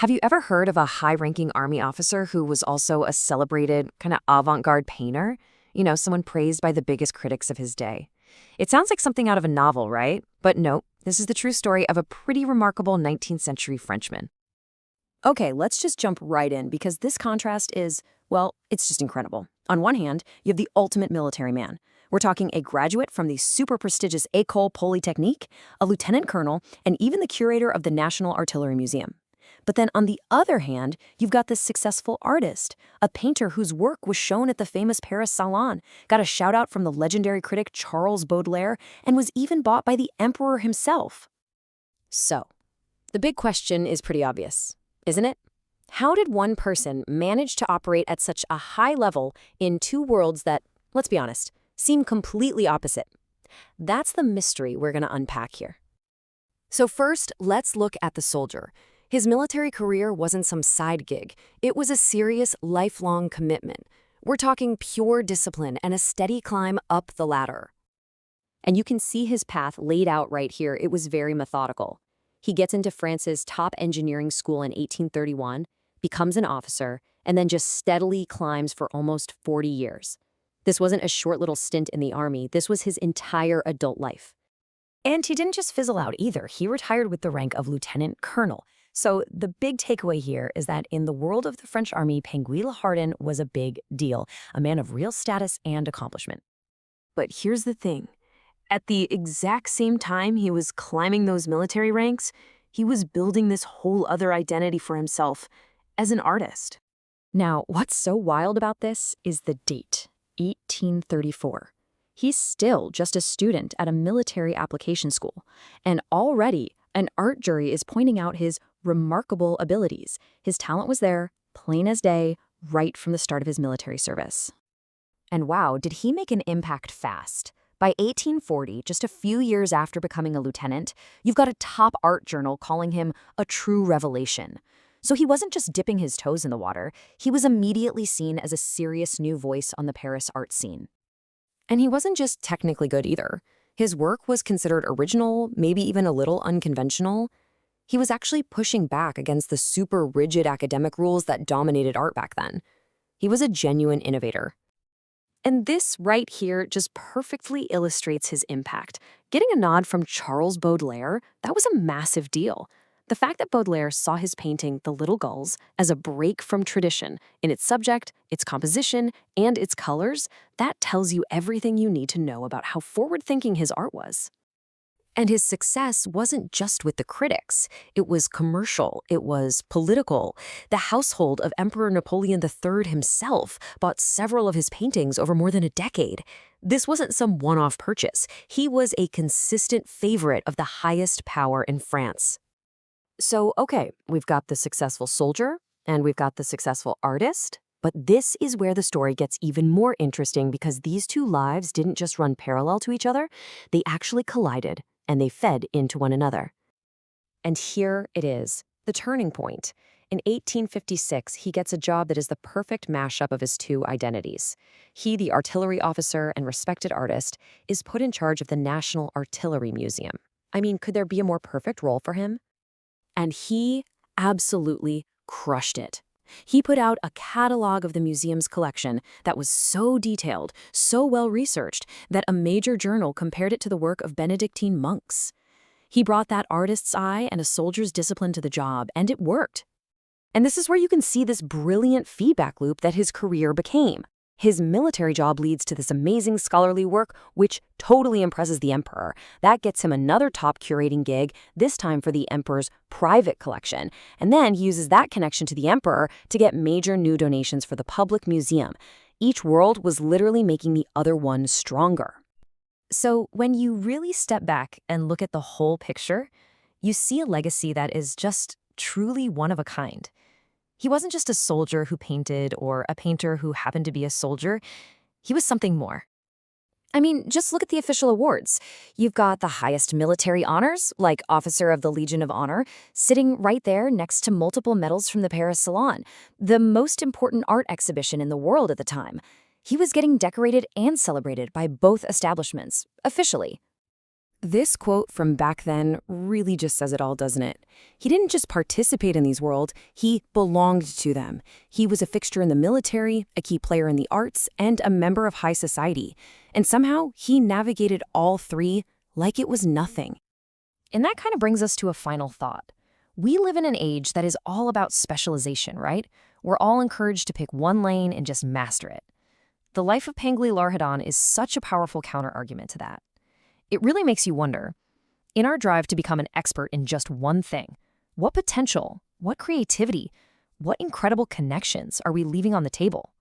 Have you ever heard of a high-ranking army officer who was also a celebrated, kind of avant-garde painter? Someone praised by the biggest critics of his day. It sounds like something out of a novel, right? But no, this is the true story of a pretty remarkable 19th century Frenchman. Okay, let's just jump right in because this contrast is, well, it's just incredible. On one hand, you have the ultimate military man. We're talking a graduate from the super prestigious École Polytechnique, a lieutenant colonel, and even the curator of the National Artillery Museum. But then on the other hand, you've got this successful artist, a painter whose work was shown at the famous Paris Salon, got a shout out from the legendary critic Charles Baudelaire, and was even bought by the emperor himself. So, the big question is pretty obvious, isn't it? How did one person manage to operate at such a high level in two worlds that, let's be honest, seem completely opposite? That's the mystery we're going to unpack here. So first, let's look at the soldier. His military career wasn't some side gig. It was a serious, lifelong commitment. We're talking pure discipline and a steady climb up the ladder. And you can see his path laid out right here. It was very methodical. He gets into France's top engineering school in 1831, becomes an officer, and then just steadily climbs for almost 40 years. This wasn't a short little stint in the army. This was his entire adult life. And he didn't just fizzle out either. He retired with the rank of lieutenant colonel. So the big takeaway here is that in the world of the French army, Penguilly L'Haridon was a big deal, a man of real status and accomplishment. But here's the thing. At the exact same time he was climbing those military ranks, he was building this whole other identity for himself as an artist. Now, what's so wild about this is the date, 1834. He's still just a student at a military application school, and already an art jury is pointing out his remarkable abilities. His talent was there, plain as day, right from the start of his military service. And wow, did he make an impact fast? By 1840, just a few years after becoming a lieutenant, you've got a top art journal calling him a true revelation. So he wasn't just dipping his toes in the water, he was immediately seen as a serious new voice on the Paris art scene. And he wasn't just technically good either. His work was considered original, maybe even a little unconventional. He was actually pushing back against the super rigid academic rules that dominated art back then. He was a genuine innovator. And this right here just perfectly illustrates his impact. Getting a nod from Charles Baudelaire, that was a massive deal. The fact that Baudelaire saw his painting, The Little Gulls, as a break from tradition in its subject, its composition, and its colors, that tells you everything you need to know about how forward-thinking his art was. And his success wasn't just with the critics. It was commercial. It was political. The household of Emperor Napoleon III himself bought several of his paintings over more than a decade. This wasn't some one-off purchase. He was a consistent favorite of the highest power in France. So, okay, we've got the successful soldier, and we've got the successful artist, but this is where the story gets even more interesting because these two lives didn't just run parallel to each other, they actually collided, and they fed into one another. And here it is, the turning point. In 1856, he gets a job that is the perfect mashup of his two identities. He, the artillery officer and respected artist, is put in charge of the National Artillery Museum. I mean, could there be a more perfect role for him? And he absolutely crushed it. He put out a catalog of the museum's collection that was so detailed, so well-researched, that a major journal compared it to the work of Benedictine monks. He brought that artist's eye and a soldier's discipline to the job, and it worked. And this is where you can see this brilliant feedback loop that his career became. His military job leads to this amazing scholarly work, which totally impresses the emperor. That gets him another top curating gig, this time for the emperor's private collection. And then he uses that connection to the emperor to get major new donations for the public museum. Each world was literally making the other one stronger. So when you really step back and look at the whole picture, you see a legacy that is just truly one of a kind. He wasn't just a soldier who painted or a painter who happened to be a soldier. He was something more. I mean, just look at the official awards. You've got the highest military honors, like Officer of the Legion of Honor, sitting right there next to multiple medals from the Paris Salon, the most important art exhibition in the world at the time. He was getting decorated and celebrated by both establishments, officially. This quote from back then really just says it all, doesn't it? He didn't just participate in these worlds, he belonged to them. He was a fixture in the military, a key player in the arts, and a member of high society. And somehow, he navigated all three like it was nothing. And that kind of brings us to a final thought. We live in an age that is all about specialization, right? We're all encouraged to pick one lane and just master it. The life of Penguilly L'Haridon is such a powerful counterargument to that. It really makes you wonder, in our drive to become an expert in just one thing, what potential, what creativity, what incredible connections are we leaving on the table?